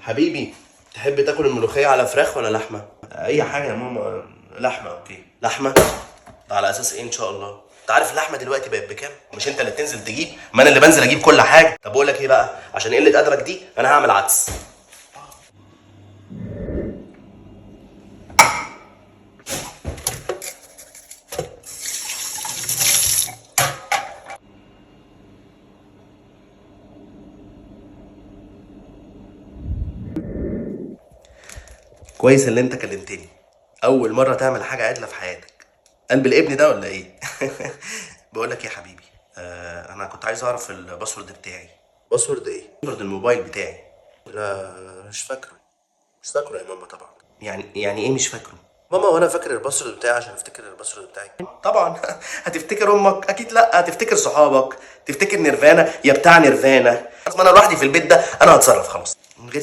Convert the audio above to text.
حبيبي، تحب تاكل الملوخية على فراخ ولا لحمة؟ اي حاجه يا ماما، لحمه اوكي. لحمة؟ ده على اساس ايه ان شاء الله؟ انت عارف اللحمة دلوقتي بقت بكام؟ مش انت اللي بتنزل تجيب؟ ما انا اللي بنزل اجيب كل حاجة. طب اقول لك ايه بقى، عشان قلة قدرك دي انا هعمل عدس. كويس اللي انت كلمتني. اول مرة تعمل حاجة عدلة في حياتك. قلب الابن ده ولا ايه؟ بقول لك ايه يا حبيبي، انا كنت عايز اعرف الباسورد بتاعي. باسورد ايه؟ باسورد الموبايل بتاعي. لا، مش فاكره. مش فاكره يا ماما طبعا. يعني ايه مش فاكره؟ ماما وانا فاكر الباسورد بتاعي عشان افتكر الباسورد بتاعي؟ طبعا. هتفتكر امك؟ اكيد لا. هتفتكر صحابك، تفتكر نيرفانا يا بتاع نيرفانا. ما انا لوحدي في البيت ده، انا هتصرف خلاص من غير